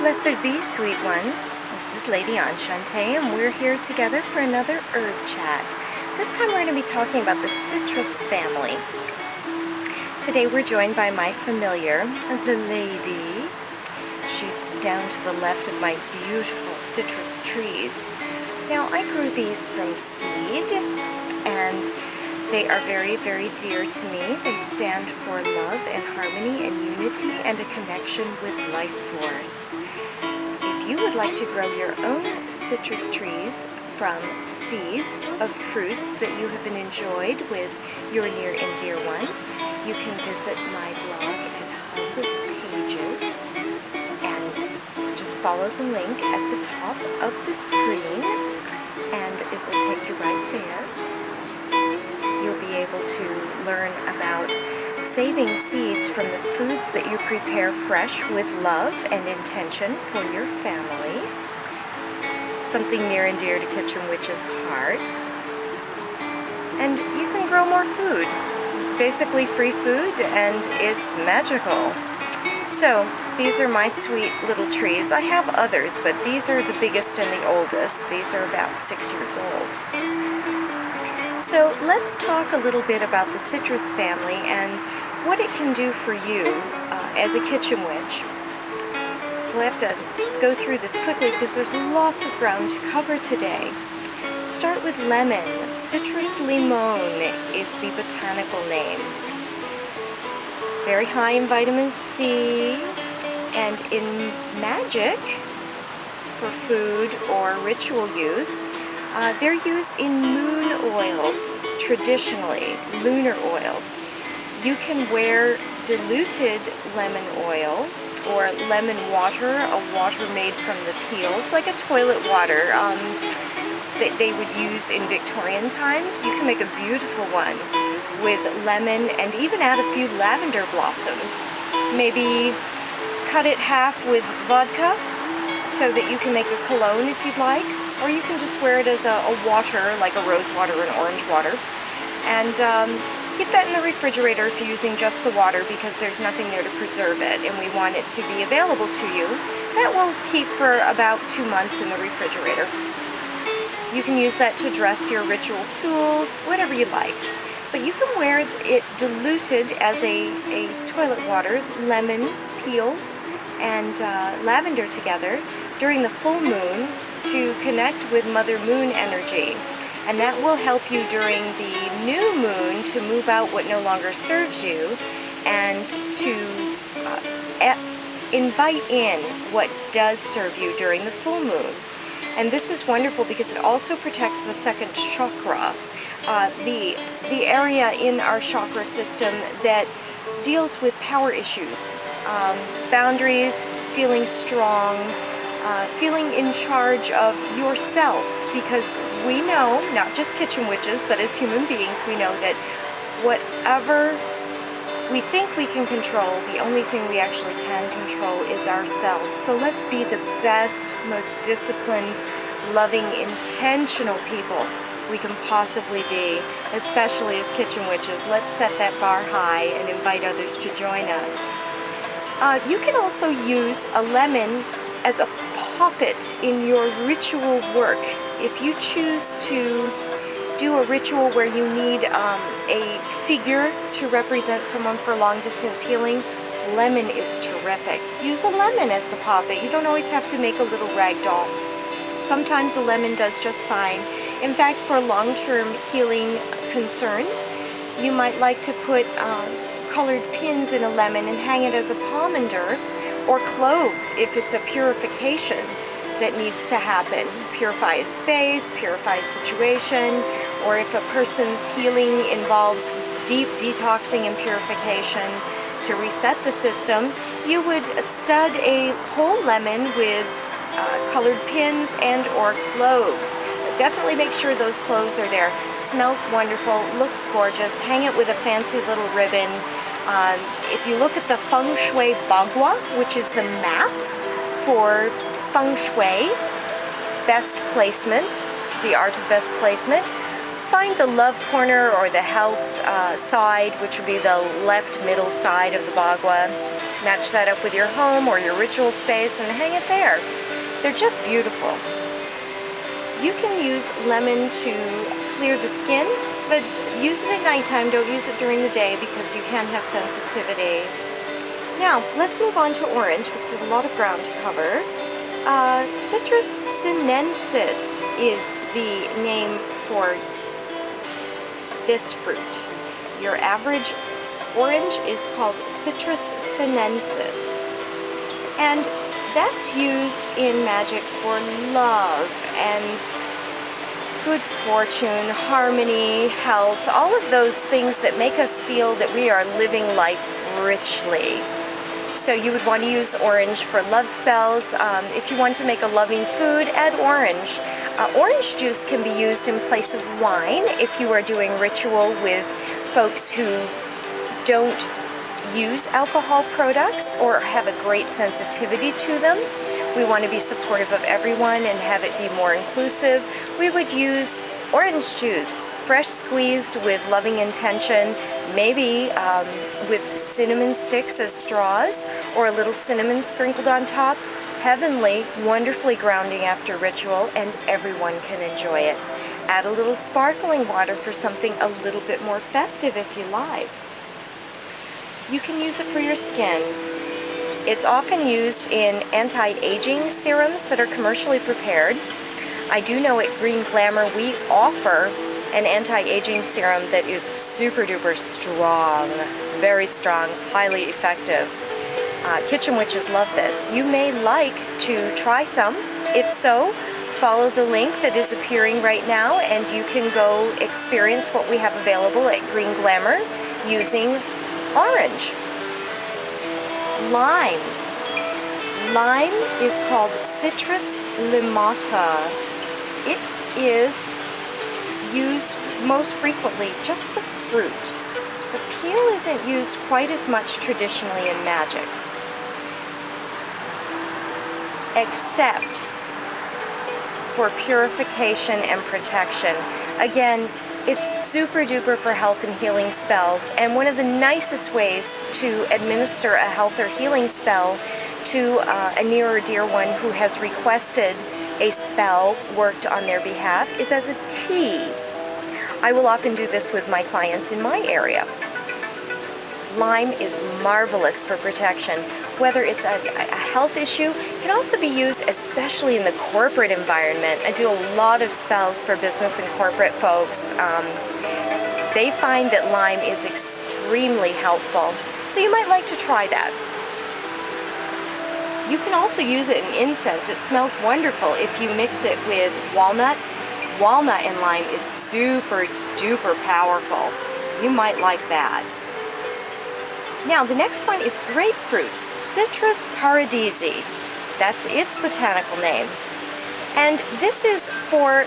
Blessed be, sweet ones. This is Lady Enchantee, and we're here together for another herb chat. This time we're going to be talking about the citrus family. Today we're joined by my familiar, the lady. She's down to the left of my beautiful citrus trees. Now, I grew these from seed, and they are very, very dear to me. They stand for love and harmony and unity and a connection with life force. If you would like to grow your own citrus trees from seeds of fruits that you have been enjoyed with your near and dear ones, you can visit my blog and hub pages and just follow the link at the top of the screen and it will take you right there. You'll be able to learn about saving seeds from the foods that you prepare fresh with love and intention for your family. Something near and dear to kitchen witches' hearts. And you can grow more food. It's basically free food and it's magical. So these are my sweet little trees. I have others, but these are the biggest and the oldest. These are about 6 years old. So let's talk a little bit about the citrus family and what it can do for you as a kitchen witch. We'll have to go through this quickly because there's lots of ground to cover today. Start with lemon. Citrus limon is the botanical name. Very high in vitamin C, and in magic, for food or ritual use, they're used in moon oils, traditionally, lunar oils. You can wear diluted lemon oil or lemon water, a water made from the peels, like a toilet water that they would use in Victorian times. You can make a beautiful one with lemon and even add a few lavender blossoms. Maybe cut it half with vodka so that you can make a cologne if you'd like. Or you can just wear it as a water, like a rose water or an orange water. And keep that in the refrigerator if you're using just the water because there's nothing there to preserve it and we want it to be available to you. That will keep for about 2 months in the refrigerator. You can use that to dress your ritual tools, whatever you like. But you can wear it diluted as a toilet water, lemon, peel, and lavender together during the full moon to connect with Mother Moon energy. And that will help you during the new moon to move out what no longer serves you and to invite in what does serve you during the full moon. And this is wonderful because it also protects the second chakra, the area in our chakra system that deals with power issues, boundaries, feeling strong, feeling in charge of yourself, because we know, not just kitchen witches, but as human beings, we know that whatever we think we can control, the only thing we actually can control is ourselves. So let's be the best, most disciplined, loving, intentional people we can possibly be, especially as kitchen witches. Let's set that bar high and invite others to join us. You can also use a lemon as a puppet in your ritual work. If you choose to do a ritual where you need a figure to represent someone for long distance healing, lemon is terrific. Use a lemon as the puppet. You don't always have to make a little rag doll. Sometimes a lemon does just fine. In fact, for long-term healing concerns, you might like to put colored pins in a lemon and hang it as a pomander, or cloves if it's a purification that needs to happen. Purify a space, purify a situation, or if a person's healing involves deep detoxing and purification to reset the system, you would stud a whole lemon with colored pins and or cloves. But definitely make sure those cloves are there. Smells wonderful, looks gorgeous. Hang it with a fancy little ribbon. If you look at the Feng Shui Bagua, which is the map for Feng Shui, best placement, the art of best placement, find the love corner or the health side, which would be the left middle side of the Bagua. Match that up with your home or your ritual space and hang it there. They're just beautiful. You can use lemon to clear the skin, but use it at nighttime. Don't use it during the day because you can have sensitivity. Now, let's move on to orange because there's a lot of ground to cover. Citrus sinensis is the name for this fruit. Your average orange is called Citrus sinensis. And that's used in magic for love and good fortune, harmony, health, all of those things that make us feel that we are living life richly. So you would want to use orange for love spells. If you want to make a loving food, add orange. Orange juice can be used in place of wine if you are doing ritual with folks who don't use alcohol products or have a great sensitivity to them. We want to be supportive of everyone and have it be more inclusive. We would use orange juice, fresh squeezed with loving intention, maybe with cinnamon sticks as straws or a little cinnamon sprinkled on top. Heavenly, wonderfully grounding after ritual, and everyone can enjoy it. Add a little sparkling water for something a little bit more festive if you like. You can use it for your skin. It's often used in anti-aging serums that are commercially prepared. I do know at Green Glamour we offer an anti-aging serum that is super duper strong, very strong, highly effective. Kitchen witches love this. You may like to try some. If so, follow the link that is appearing right now and you can go experience what we have available at Green Glamour using orange. Lime. Lime is called Citrus limata. It is used most frequently just the fruit. The peel isn't used quite as much traditionally in magic, except for purification and protection. Again, it's super duper for health and healing spells, and one of the nicest ways to administer a health or healing spell to a near or dear one who has requested a spell worked on their behalf is as a tea. I will often do this with my clients in my area. Lime is marvelous for protection. Whether it's a health issue, it can also be used especially in the corporate environment. I do a lot of spells for business and corporate folks. They find that lime is extremely helpful, so you might like to try that. You can also use it in incense. It smells wonderful if you mix it with walnut. Walnut and lime is super duper powerful. You might like that. Now the next one is grapefruit, Citrus paradisi. That's its botanical name. And this is for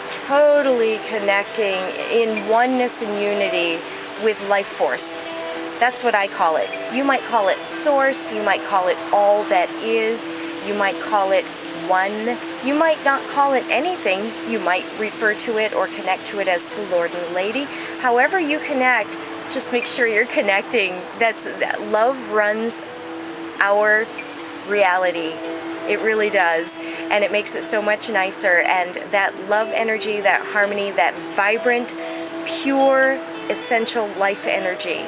totally connecting in oneness and unity with life force. That's what I call it. You might call it source, you might call it all that is, you might call it one, you might not call it anything, you might refer to it or connect to it as the Lord and the Lady. However you connect, just make sure you're connecting. That love runs our reality. It really does. And it makes it so much nicer. And that love energy, that harmony, that vibrant, pure, essential life energy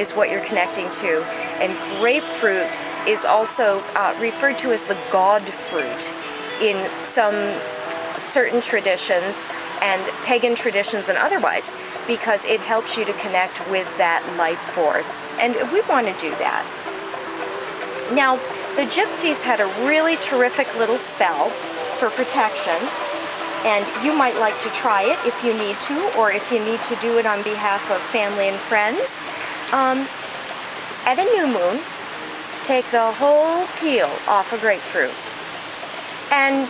is what you're connecting to. And grapefruit is also referred to as the God fruit in some certain traditions and pagan traditions and otherwise, because it helps you to connect with that life force. And we want to do that. Now, the gypsies had a really terrific little spell for protection, and you might like to try it if you need to, or if you need to do it on behalf of family and friends. At a new moon, take the whole peel off a grapefruit and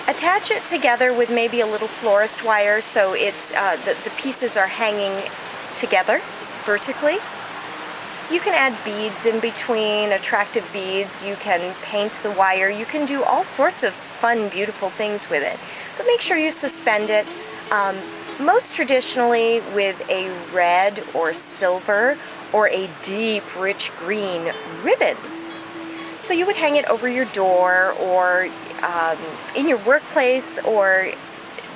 attach it together with maybe a little florist wire so it's the pieces are hanging together vertically. You can add beads in between, attractive beads. You can paint the wire. You can do all sorts of fun, beautiful things with it. But make sure you suspend it, most traditionally with a red or silver or a deep, rich green ribbon. So you would hang it over your door, or in your workplace, or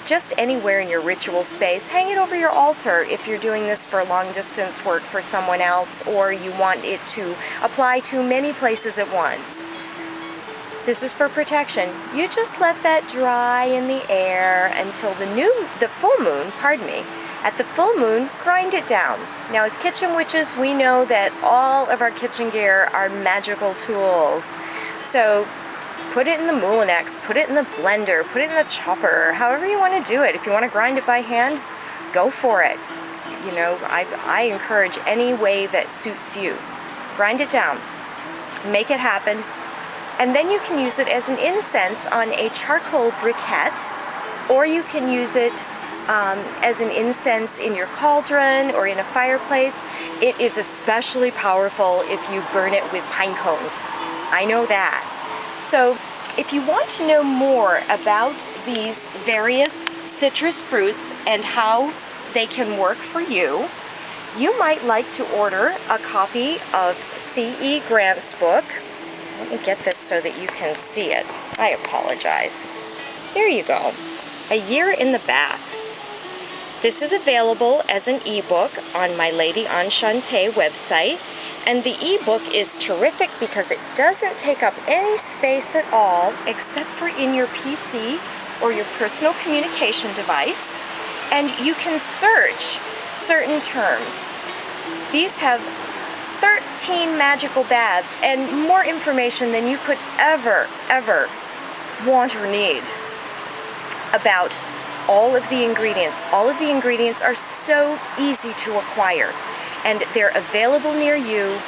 just anywhere in your ritual space. Hang it over your altar if you're doing this for long distance work for someone else, or you want it to apply to many places at once. This is for protection. You just let that dry in the air until the full moon, At the full moon, grind it down. Now, as kitchen witches, we know that all of our kitchen gear are magical tools. So put it in the Moulinex, put it in the blender, put it in the chopper, however you want to do it. If you want to grind it by hand, go for it. You know, I encourage any way that suits you. Grind it down. Make it happen. And then you can use it as an incense on a charcoal briquette, or you can use it as an incense in your cauldron or in a fireplace. It is especially powerful if you burn it with pine cones. I know that. So if you want to know more about these various citrus fruits and how they can work for you, you might like to order a copy of C.E. Grant's book. Let me get this so that you can see it. I apologize. There you go. A Year in the Bath. This is available as an ebook on my Lady Enchantee website, and the ebook is terrific because it doesn't take up any space at all except for in your PC or your personal communication device, and you can search certain terms. These have 13 magical baths and more information than you could ever want or need about all of the ingredients. All of the ingredients are so easy to acquire, and they're available near you,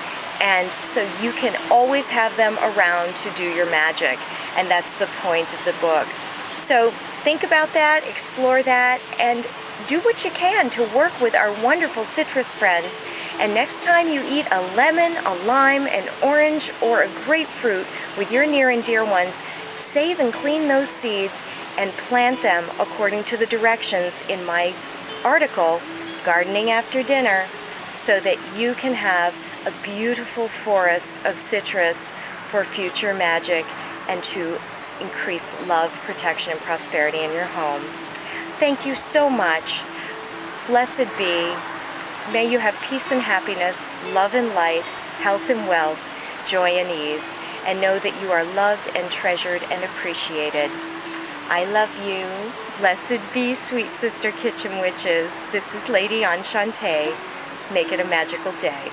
and so you can always have them around to do your magic, and that's the point of the book. So think about that, explore that, and do what you can to work with our wonderful citrus friends. And next time you eat a lemon, a lime, an orange, or a grapefruit with your near and dear ones, save and clean those seeds and plant them according to the directions in my article, Gardening After Dinner, so that you can have a beautiful forest of citrus for future magic and to increase love, protection, and prosperity in your home. Thank you so much. Blessed be. May you have peace and happiness, love and light, health and wealth, joy and ease, and know that you are loved and treasured and appreciated. I love you. Blessed be, sweet sister kitchen witches. This is Lady Enchantee. Make it a magical day.